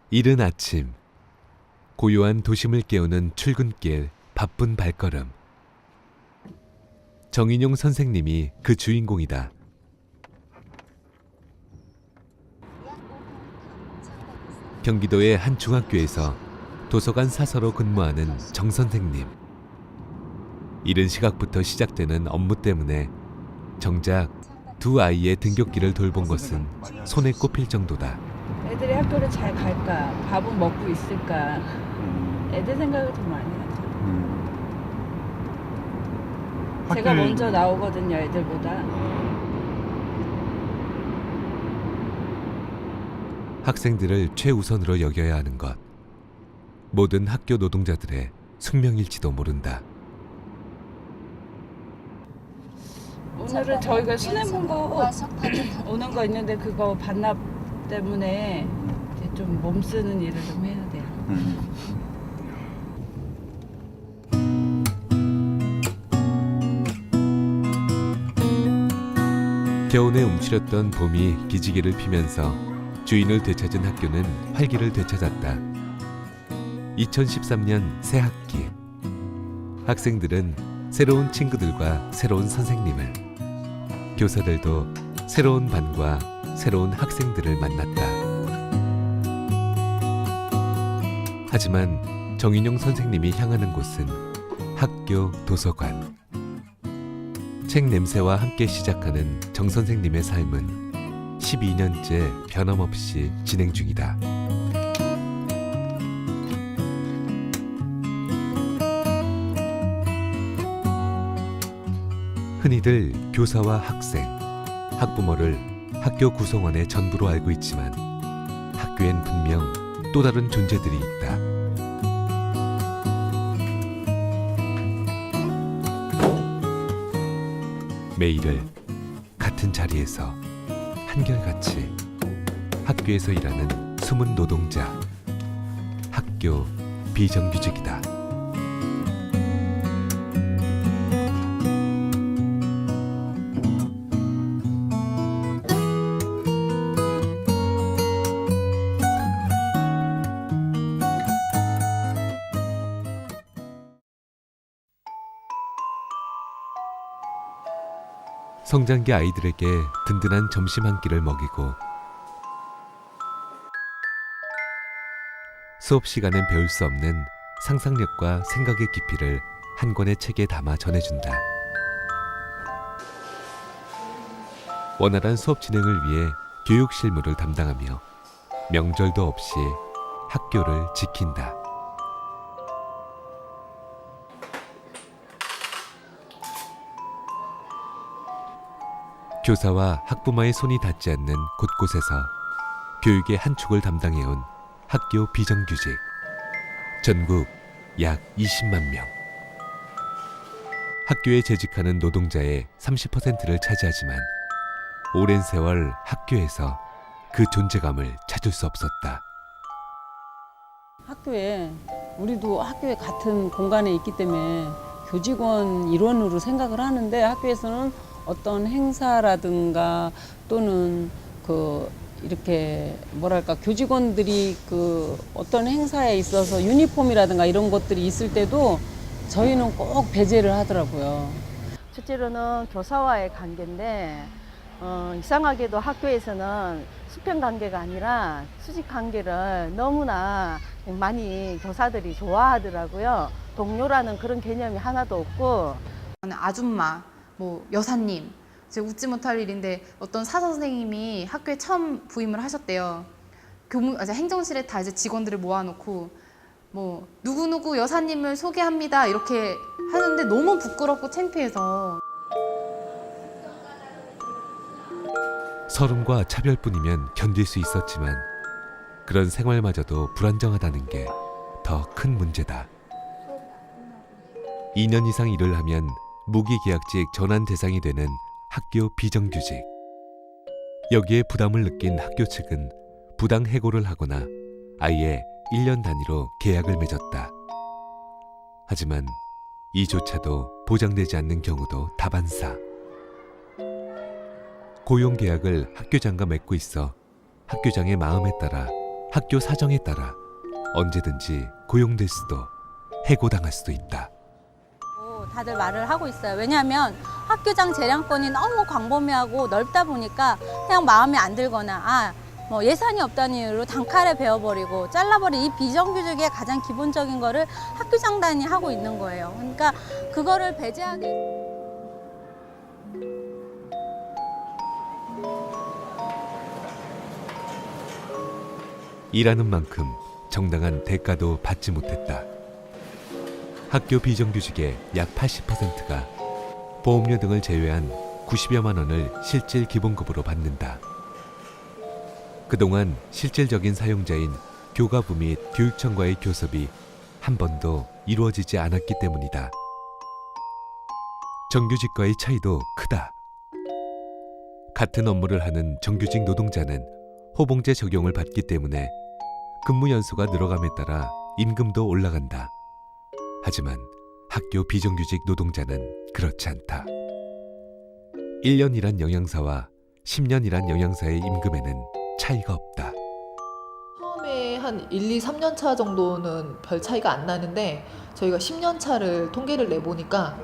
이른 아침, 고요한 도심을 깨우는 출근길 바쁜 발걸음. 정인용 선생님이 그 주인공이다. 경기도의 한 중학교에서 도서관 사서로 근무하는 정 선생님. 이른 시각부터 시작되는 업무 때문에 정작 두 아이의 등굣길을 돌본 것은 손에 꼽힐 정도다. 애들이 학교를 잘 갈까? 밥은 먹고 있을까? 애들 생각을 좀 많이 하죠. 제가 먼저 나오거든요, 애들보다. 학생들을 최우선으로 여겨야 하는 것. 모든 학교 노동자들의 숙명일지도 모른다. 오늘은 저희가 수뇌본고 오는 거 있는데 그거 반납 때문에 이제 좀 몸 쓰는 일을 좀 해야 돼요. 겨우내 움츠렸던 봄이 기지개를 피면서 주인을 되찾은 학교는 활기를 되찾았다. 2013년 새 학기. 학생들은 새로운 친구들과 새로운 선생님을, 교사들도 새로운 반과 새로운 학생들을 만났다. 하지만 정인용 선생님이 향하는 곳은 학교 도서관. 책 냄새와 함께 시작하는 정 선생님의 삶은 12년째 변함없이 진행 중이다. 흔히들 교사와 학생, 학부모를 학교 구성원의 전부로 알고 있지만 학교엔 분명 또 다른 존재들이 있다. 매일을 같은 자리에서 한결같이 학교에서 일하는 숨은 노동자, 학교 비정규직이다. 성장기 아이들에게 든든한 점심 한 끼를 먹이고 수업 시간엔 배울 수 없는 상상력과 생각의 깊이를 한 권의 책에 담아 전해준다. 원활한 수업 진행을 위해 교육 실무를 담당하며 명절도 없이 학교를 지킨다. 교사와 학부모의 손이 닿지 않는 곳곳에서 교육의 한 축을 담당해온 학교 비정규직. 전국 약 20만 명. 학교에 재직하는 노동자의 30%를 차지하지만 오랜 세월 학교에서 그 존재감을 찾을 수 없었다. 학교에 우리도 학교에 같은 공간에 있기 때문에 교직원 일원으로 생각을 하는데 학교에서는 어떤 행사라든가 또는 이렇게 뭐랄까 교직원들이 어떤 행사에 있어서 유니폼이라든가 이런 것들이 있을 때도 저희는 꼭 배제를 하더라고요. 첫째로는 교사와의 관계인데 이상하게도 학교에서는 수평 관계가 아니라 수직 관계를 너무나 많이 교사들이 좋아하더라고요. 동료라는 그런 개념이 하나도 없고 아줌마, 여사님, 제가 웃지 못할 일인데 어떤 사서 선생님이 학교에 처음 부임을 하셨대요. 행정실에 다 이제 직원들을 모아놓고 누구누구 여사님을 소개합니다 이렇게 하는데 너무 부끄럽고 창피해서. 서름과 차별뿐이면 견딜 수 있었지만 그런 생활마저도 불안정하다는 게 더 큰 문제다. 2년 이상 일을 하면 무기계약직 전환 대상이 되는 학교 비정규직. 여기에 부담을 느낀 학교 측은 부당 해고를 하거나 아예 1년 단위로 계약을 맺었다. 하지만 이조차도 보장되지 않는 경우도 다반사. 고용계약을 학교장과 맺고 있어 학교장의 마음에 따라 학교 사정에 따라 언제든지 고용될 수도 해고당할 수도 있다. 다들 말을 하고 있어요. 왜냐하면 학교장 재량권이 너무 광범위하고 넓다 보니까 그냥 마음에 안 들거나 뭐 예산이 없다는 이유로 단칼에 베어버리고 잘라버린 이 비정규직의 가장 기본적인 거를 학교장단이 하고 있는 거예요. 그러니까 그거를 배제하기. 일하는 만큼 정당한 대가도 받지 못했다. 학교 비정규직의 약 80%가 보험료 등을 제외한 90여만 원을 실질 기본급으로 받는다. 그동안 실질적인 사용자인 교가부 및 교육청과의 교섭이 한 번도 이루어지지 않았기 때문이다. 정규직과의 차이도 크다. 같은 업무를 하는 정규직 노동자는 호봉제 적용을 받기 때문에 근무 연수가 늘어감에 따라 임금도 올라간다. 하지만 학교 비정규직 노동자는 그렇지 않다. 1년 일한 영양사와 10년 일한 영양사의 임금에는 차이가 없다. 처음에 한 1, 2, 3년 차 정도는 별 차이가 안 나는데 저희가 10년 차를 통계를 내보니까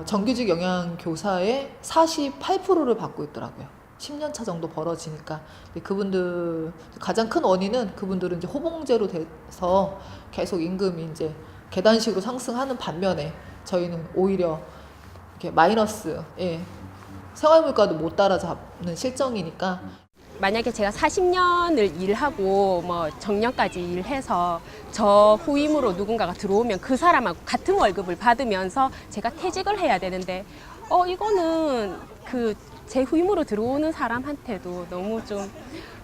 정규직 영양교사의 48%를 받고 있더라고요. 10년 차 정도 벌어지니까. 근데 그분들 가장 큰 원인은 그분들은 이제 호봉제로 돼서 계속 임금이 이제 계단식으로 상승하는 반면에 저희는 오히려 이렇게 마이너스, 생활물가도 못 따라잡는 실정이니까. 만약에 제가 40년을 일하고 뭐 정년까지 일해서 저 후임으로 누군가가 들어오면 그 사람하고 같은 월급을 받으면서 제가 퇴직을 해야 되는데 이거는 제 후임으로 들어오는 사람한테도 너무 좀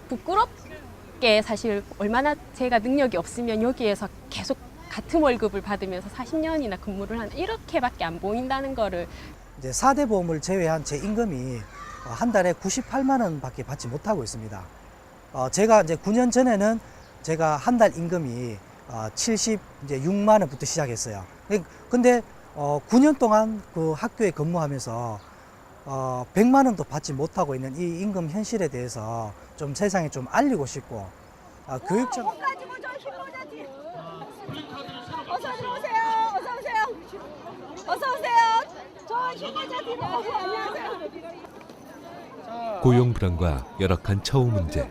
부끄럽게, 사실 얼마나 제가 능력이 없으면 여기에서 계속 같은 월급을 받으면서 40년이나 근무를 하는 이렇게밖에 안 보인다는 거를. 이제 4대 보험을 제외한 제 임금이 한 달에 98만 원밖에 받지 못하고 있습니다. 제가 이제 9년 전에는 제가 한 달 임금이 76만 원부터 시작했어요. 근데 9년 동안 그 학교에 근무하면서 100만 원도 받지 못하고 있는 이 임금 현실에 대해서 좀 세상에 좀 알리고 싶고, 교육청. 어서 들어오세요. 어서 오세요. 어서 오세요. 저 힘모자 뒤로 오고 안녕하세요. 고용 불안과 열악한 처우 문제.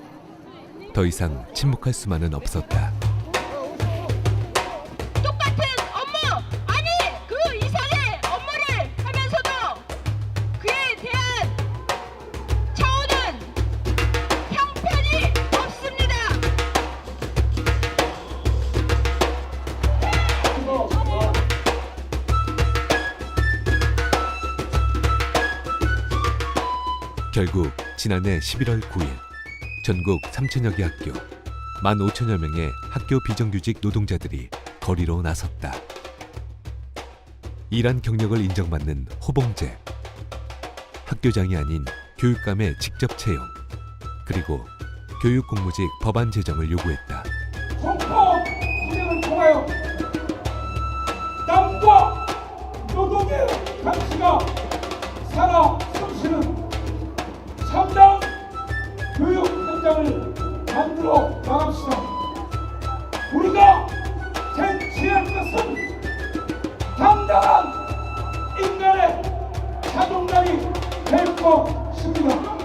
더 이상 침묵할 수만은 없었다. 똑같은 업무, 아니 그 이상의 업무를 하면서도 그에 대한 처우는 형편이 없습니다. 결국 지난해 11월 9일 전국 3천여 개 학교 15,000여 명의 학교 비정규직 노동자들이 거리로 나섰다. 일한 경력을 인정받는 호봉제, 학교장이 아닌 교육감의 직접 채용, 그리고 교육공무직 법안 제정을 요구했다. 성과 진행을 통하여 땀과 노동의 가치가 살아 숨쉬는 참다운 교육 현장을 만들어 나갑시다. 우리가 쟁취할 것은 당당한 인간의 자존감이 될 것입니다.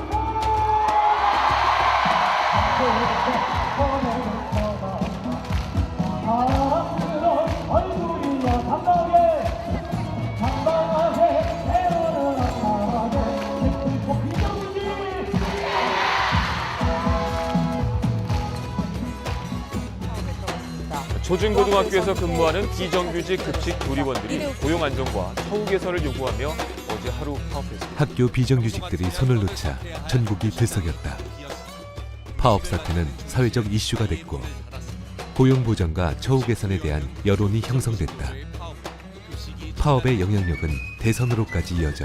조중고등학교에서 근무하는 비정규직 급식 조리원들이 고용 안정과 처우 개선을 요구하며 어제 하루 파업했습니다. 학교 비정규직들이 손을 놓자 전국이 들썩였다. 파업 사태는 사회적 이슈가 됐고 고용 보장과 처우 개선에 대한 여론이 형성됐다. 파업의 영향력은 대선으로까지 이어져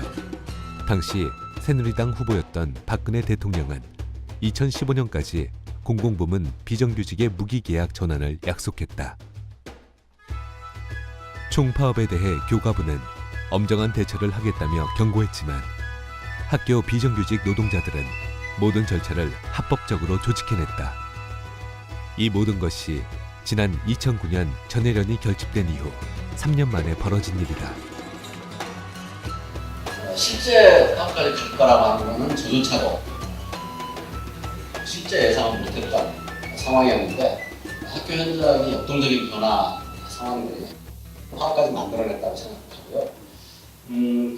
당시 새누리당 후보였던 박근혜 대통령은 2015년까지 공공부문 비정규직의 무기계약 전환을 약속했다. 총파업에 대해 교가부는 엄정한 대처를 하겠다며 경고했지만 학교 비정규직 노동자들은 모든 절차를 합법적으로 조직해냈다. 이 모든 것이 지난 2009년 전해련이 결집된 이후 3년 만에 벌어진 일이다. 실제 학교까지 갈 거라고 하는 것은 저조차도 실제 예상을 못했던 상황이었는데 학교 현장이 역동적인 변화 상황들이 화까지 만들어냈다고 생각하고요.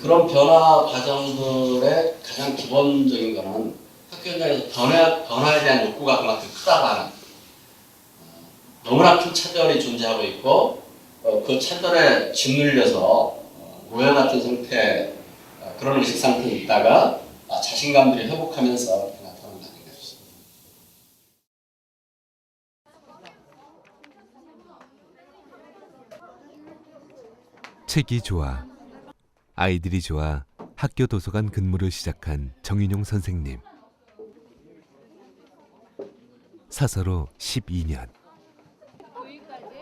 그런 변화 과정들의 가장 기본적인 거는 학교 현장에서 변화에 대한 욕구가 그만큼 크다고 하는 너무나 큰 차별이 존재하고 있고 그 차별에 짓눌려서 노예 같은 상태 그런 의식 상태에 있다가 자신감들이 회복하면서 나타나는 과정이 있습니다. 책이 좋아, 아이들이 좋아 학교 도서관 근무를 시작한 정윤용 선생님. 사서로 12년.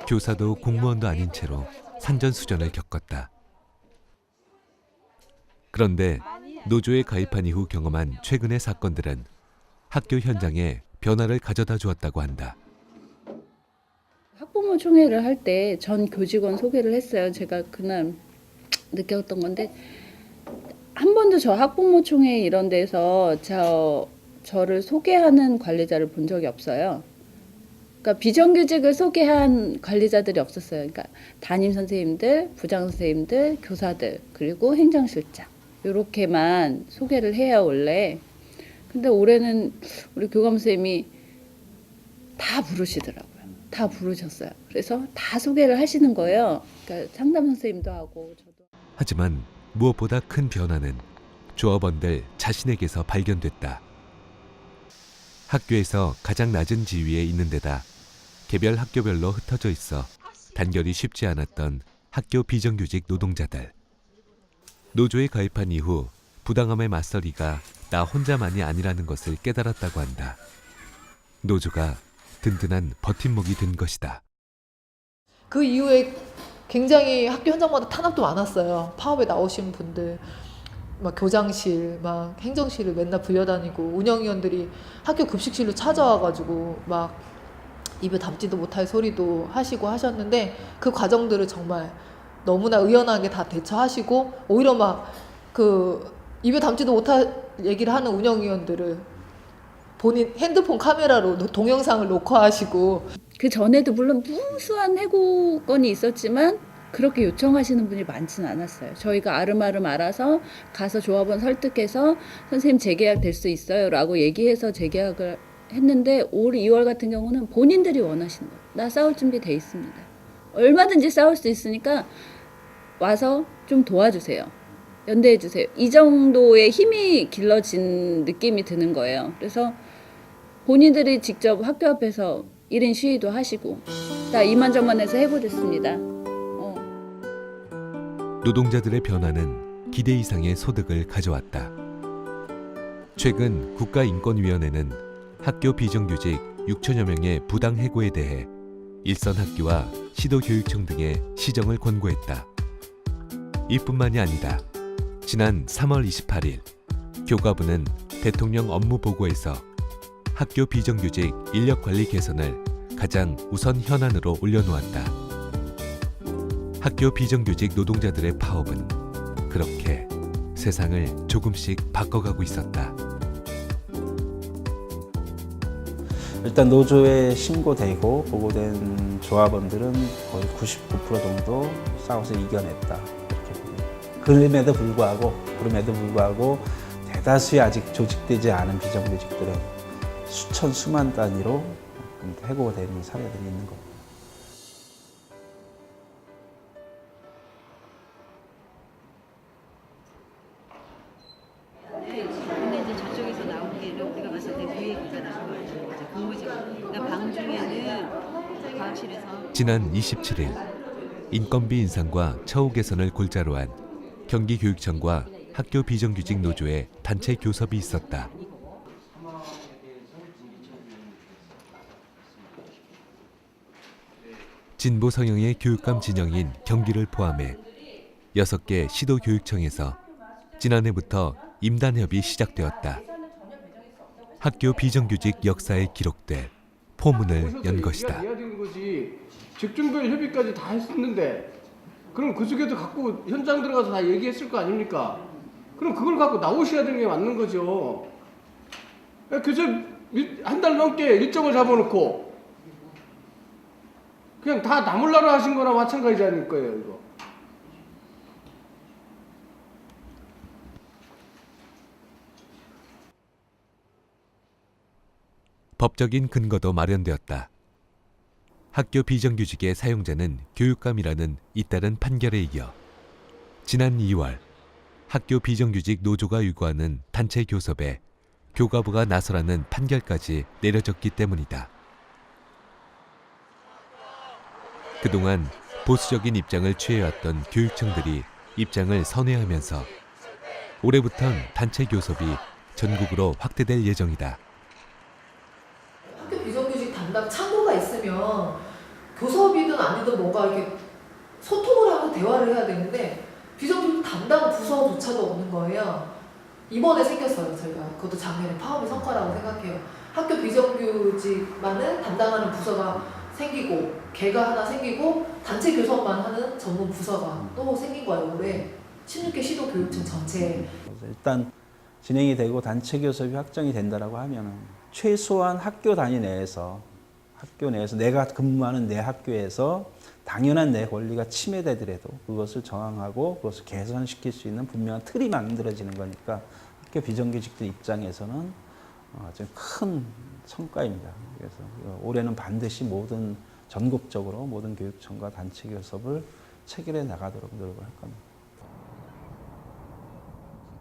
교사도 공무원도 아닌 채로 산전수전을 겪었다. 그런데 노조에 가입한 이후 경험한 최근의 사건들은 학교 현장에 변화를 가져다 주었다고 한다. 학부모 총회를 할 때 전 교직원 소개를 했어요. 제가 그날 느꼈던 건데 한 번도 저 학부모 총회 이런 데서 저를 소개하는 관리자를 본 적이 없어요. 그러니까 비정규직을 소개한 관리자들이 없었어요. 그러니까 담임 선생님들, 부장 선생님들, 교사들, 그리고 행정실장 이렇게만 소개를 해요 원래. 근데 올해는 우리 교감 선생님이 다 부르시더라고요. 다 부르셨어요. 그래서 다 소개를 하시는 거예요. 그러니까 상담 선생님도 하고 저도. 하지만 무엇보다 큰 변화는 조합원들 자신에게서 발견됐다. 학교에서 가장 낮은 지위에 있는 데다 개별 학교별로 흩어져 있어 단결이 쉽지 않았던 학교 비정규직 노동자들. 노조에 가입한 이후 부당함에 맞서리가 나 혼자만이 아니라는 것을 깨달았다고 한다. 노조가 든든한 버팀목이 된 것이다. 그 이후에 굉장히 학교 현장마다 탄압도 많았어요. 파업에 나오신 분들, 막 교장실, 막 행정실을 맨날 불려다니고 운영위원들이 학교 급식실로 찾아와가지고 막 입에 담지도 못할 소리도 하시고 하셨는데 그 과정들을 정말 너무나 의연하게 다 대처하시고 오히려 막 그 입에 담지도 못할 얘기를 하는 운영위원들을 본인 핸드폰 카메라로 동영상을 녹화하시고. 그 전에도 물론 무수한 해고건이 있었지만 그렇게 요청하시는 분이 많지는 않았어요. 저희가 아름아름 알아서 가서 조합원 설득해서 선생님 재계약 될 수 있어요 라고 얘기해서 재계약을 했는데 올 2월 같은 경우는 본인들이 원하시는 거예요. 나 싸울 준비 돼 있습니다. 얼마든지 싸울 수 있으니까 와서 좀 도와주세요. 연대해 주세요. 이 정도의 힘이 길러진 느낌이 드는 거예요. 그래서 본인들이 직접 학교 앞에서 1인 시위도 하시고 다 이만저만해서 해보겠습니다. 노동자들의 변화는 기대 이상의 소득을 가져왔다. 최근 국가인권위원회는 학교 비정규직 6천여 명의 부당 해고에 대해 일선 학교와 시도교육청 등의 시정을 권고했다. 이뿐만이 아니다. 지난 3월 28일 교과부는 대통령 업무보고에서 학교 비정규직 인력관리 개선을 가장 우선 현안으로 올려놓았다. 학교 비정규직 노동자들의 파업은 그렇게 세상을 조금씩 바꿔가고 있었다. 일단 노조에 신고되고 보고된 조합원들은 거의 99% 정도 싸워서 이겨냈다. 그럼에도 불구하고 대다수의 아직 조직되지 않은 비정규직들은 수천 수만 단위로 해고가 되는 사례들이 있는 겁니다. 근데 이제 저쪽에서 나온 게 우리가 봤을 때 기획이가 나온 거죠. 근무직. 그러니까 방중에는 과학실에서. 지난 27일 인건비 인상과 처우 개선을 골자로 한 경기교육청과 학교 비정규직 노조의 단체 교섭이 있었다. 진보 성향의 교육감 진영인 경기를 포함해 6개 시도교육청에서 지난해부터 임단협이 시작되었다. 학교 비정규직 역사에 기록될 포문을 연 것이다. 해야 되는 거지. 직종별 협의까지 다 했었는데 그럼 그 속에도 갖고 현장 들어가서 다 얘기했을 거 아닙니까? 그럼 그걸 갖고 나오셔야 되는 게 맞는 거죠. 그래서 한 달 넘게 일정을 잡아놓고 그냥 다 나몰라라 하신 거나 마찬가지 아닐 거예요, 이거. 법적인 근거도 마련되었다. 학교 비정규직의 사용자는 교육감이라는 잇따른 판결에 이어 지난 2월 학교 비정규직 노조가 요구하는 단체 교섭에 교가부가 나서라는 판결까지 내려졌기 때문이다. 그동안 보수적인 입장을 취해왔던 교육청들이 입장을 선회하면서 올해부턴 단체 교섭이 전국으로 확대될 예정이다. 학교 비정규직 담당 창구가 있으면 교섭이든 아니든 뭔가 이렇게 소통을 하고 대화를 해야 되는데 비정규직 담당 부서조차도 없는 거예요. 이번에 생겼어요. 저희가 그것도 작년에 파업의 성과라고 생각해요. 학교 비정규직만을 담당하는 부서가 생기고 개가 하나 생기고 단체 교섭만 하는 전문 부서가 또 생긴 거예요. 올해 16개 시도 교육청 전체에. 일단 진행이 되고 단체 교섭이 확정이 된다라고 하면은 최소한 학교 단위 내에서 내가 근무하는 내 학교에서 당연한 내 권리가 침해되더라도 그것을 저항하고 그것을 개선시킬 수 있는 분명한 틀이 만들어지는 거니까 학교 비정규직들 입장에서는 아주 큰 성과입니다. 그래서 올해는 반드시 전국적으로 모든 교육청과 단체 교섭을 체결해 나가도록 노력을 할 겁니다.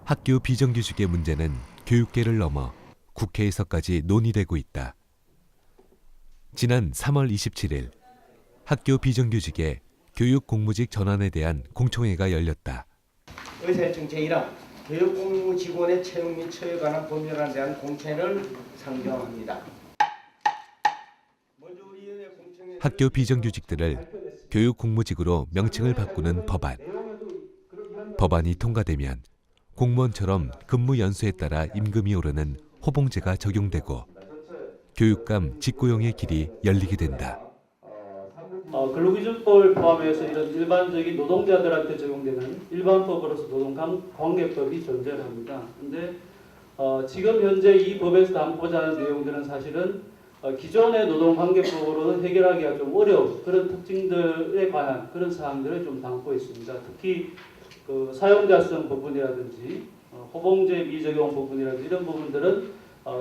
학교 비정규직의 문제는 교육계를 넘어 국회에서까지 논의되고 있다. 지난 3월 27일 학교 비정규직의 교육 공무직 전환에 대한 공청회가 열렸다. 의사일정 제1항 교육 공무 직원의 채용 및 처에 관한 법률안에 대한 공청회를 상정합니다. 학교 비정규직들을 교육 공무직으로 명칭을 바꾸는 법안. 법안이 통과되면 공무원처럼 근무 연수에 따라 임금이 오르는 호봉제가 적용되고 교육감 직고용의 길이 열리게 된다. 근로기준법을 포함해서 이런 일반적인 노동자들한테 적용되는 일반법으로서 노동관계법이 존재를 합니다. 그런데 지금 현재 이 법에서 담고자 하는 내용들은 사실은 기존의 노동관계법으로는 해결하기가 좀 어려운 그런 특징들에 관한 그런 사항들을 좀 담고 있습니다. 특히 그 사용자성 부분이라든지 호봉제 미적용 부분이라든지 이런 부분들은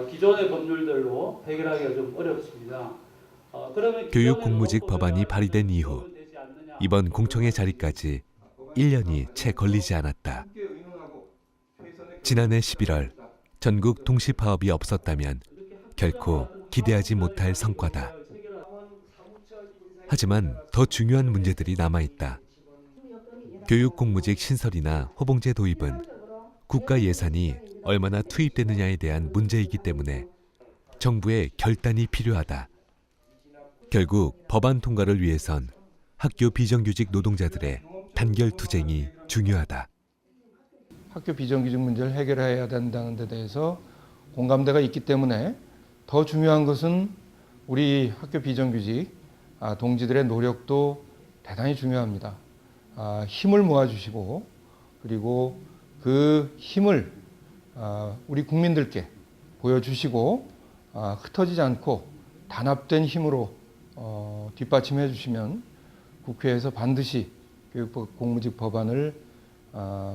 기존의 법률들로 해결하기가 좀 어렵습니다. 교육 공무직 법안이 발의된 이후 이번 공청회 자리까지 1년이 채 걸리지 않았다. 지난해 11월 전국 동시 파업이 없었다면 결코 기대하지 못할 성과다. 하지만 더 중요한 문제들이 남아있다. 교육 공무직 신설이나 호봉제 도입은 국가 예산이 얼마나 투입되느냐에 대한 문제이기 때문에 정부의 결단이 필요하다. 결국 법안 통과를 위해선 학교 비정규직 노동자들의 단결 투쟁이 중요하다. 학교 비정규직 문제를 해결해야 된다는 데 대해서 공감대가 있기 때문에 더 중요한 것은 우리 학교 비정규직 동지들의 노력도 대단히 중요합니다. 힘을 모아주시고 그리고 그 힘을 우리 국민들께 보여주시고 흩어지지 않고 단합된 힘으로 뒷받침해 주시면 국회에서 반드시 교육 공무직 법안을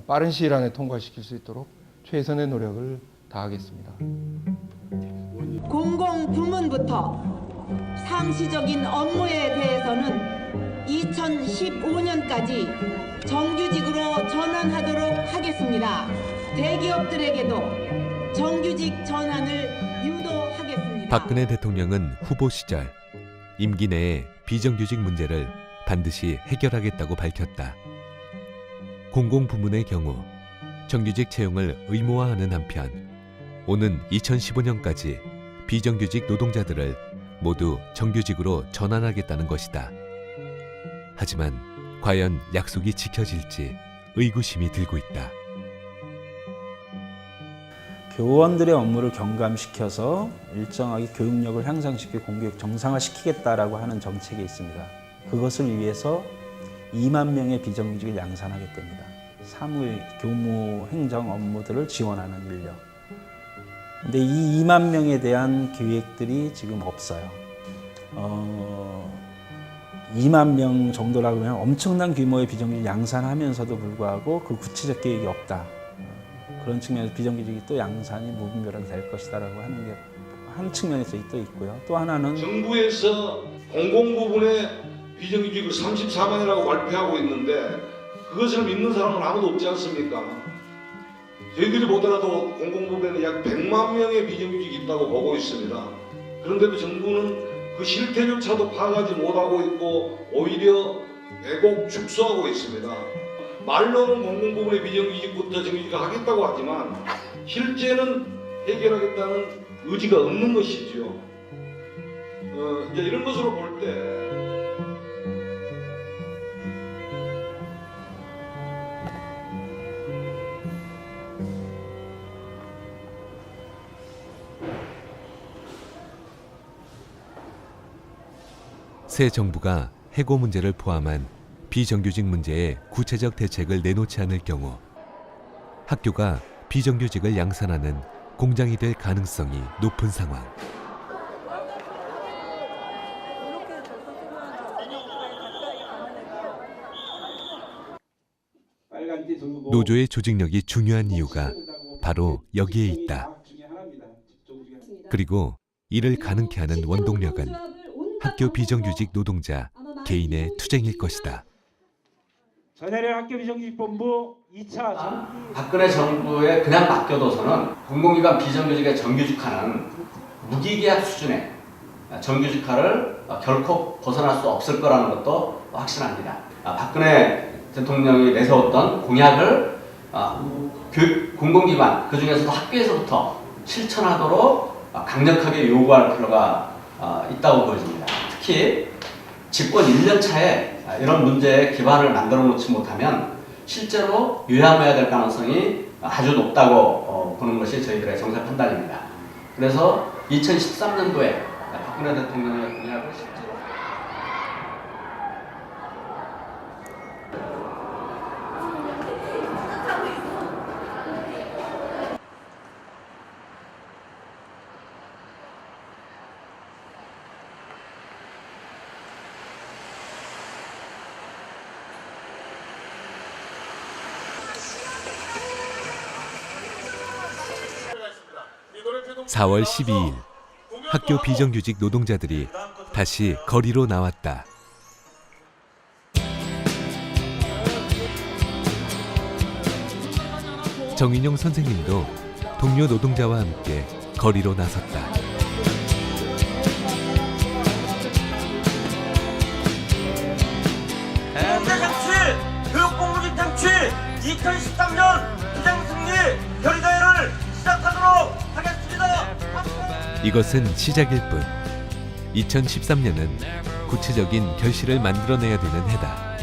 빠른 시일 안에 통과시킬 수 있도록 최선의 노력을 다하겠습니다. 공공부문부터 상시적인 업무에 대해서는 2015년까지 정규직으로 전환하도록 하겠습니다. 대기업들에게도 정규직 전환을 유도하겠습니다. 박근혜 대통령은 후보 시절 임기 내에 비정규직 문제를 반드시 해결하겠다고 밝혔다. 공공부문의 경우 정규직 채용을 의무화하는 한편 오는 2015년까지 비정규직 노동자들을 모두 정규직으로 전환하겠다는 것이다. 하지만 과연 약속이 지켜질지 의구심이 들고 있다. 교원들의 업무를 경감시켜서 일정하게 교육력을 향상시키고 공교육 정상화시키겠다라고 하는 정책이 있습니다. 그것을 위해서 2만 명의 비정규직을 양산하겠답니다. 사무의 교무 행정 업무들을 지원하는 인력. 근데 이 2만 명에 대한 계획들이 지금 없어요. 2만 명 정도라고 하면 엄청난 규모의 비정규직 양산하면서도 불구하고 그 구체적 계획이 없다. 그런 측면에서 비정규직이 또 양산이 무분별하게 될 것이다라고 하는 게 한 측면에서 또 있고요. 또 하나는 정부에서 공공 부분에 비정규직을 34만이라고 발표하고 있는데 그것을 믿는 사람은 아무도 없지 않습니까? 저희들이 보더라도 공공 부분에는 약 100만 명의 비정규직이 있다고 보고 있습니다. 그런데도 정부는 그 실태조차도 파악하지 못하고 있고 오히려 왜곡 축소하고 있습니다. 말로는 공공 부분의 비정규직부터 정규직을 하겠다고 하지만 실제는 해결하겠다는 의지가 없는 것이죠. 이제 이런 것으로 볼 때 새 정부가 해고 문제를 포함한 비정규직 문제에 구체적 대책을 내놓지 않을 경우 학교가 비정규직을 양산하는 공장이 될 가능성이 높은 상황. 노조의 조직력이 중요한 이유가 바로 여기에 있다. 그리고 이를 가능케 하는 원동력은 학교 비정규직 노동자 개인의 투쟁일 것이다. 전해련 학교 비정규직본부 2차 박근혜 정부에 그냥 맡겨둬서는 공공기관 비정규직의 정규직화는 무기계약 수준의 정규직화를 결코 벗어날 수 없을 거라는 것도 확신합니다. 박근혜 대통령이 내세웠던 공약을 교육 공공기관 그중에서도 학교에서부터 실천하도록 강력하게 요구할 필요가 있다고 보여집니다. 특히 집권 1년 차에 이런 문제에 기반을 만들어 놓지 못하면 실제로 유야무야 될 가능성이 아주 높다고 보는 것이 저희들의 정책 판단입니다. 그래서 2013년도에 박근혜 대통령의 공약을 실제로 (4월 12일) 학교 비정규직 노동자들이 다시 거리로 나왔다. 정인용 선생님도 동료 노동자와 함께 거리로 나섰다. 공제 장치, 교육 공무직 장치 2013년 비정승리 결의대회를 시작하도록 하겠습니다. 이것은 시작일 뿐 2013년은 구체적인 결실을 만들어내야 되는 해다.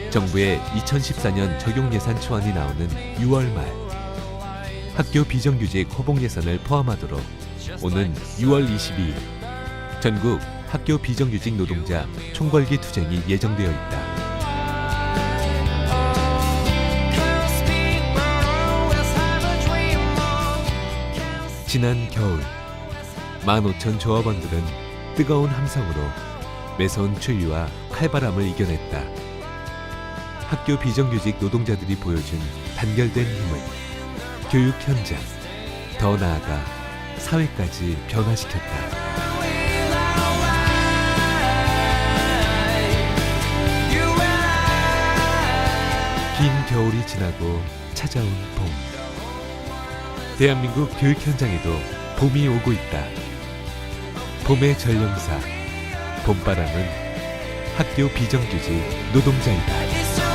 정부의 2014년 적용예산 초안이 나오는 6월 말 학교 비정규직 호봉 예산을 포함하도록 오는 6월 22일 전국 학교 비정규직 노동자 총궐기 투쟁이 예정되어 있다. 지난 겨울 15,000 조합원들은 뜨거운 함성으로 매서운 추위와 칼바람을 이겨냈다. 학교 비정규직 노동자들이 보여준 단결된 힘은 교육 현장, 더 나아가 사회까지 변화시켰다. 긴 겨울이 지나고 찾아온 봄. 대한민국 교육 현장에도 봄이 오고 있다. 봄의 전령사, 봄바람은 학교 비정규직 노동자이다.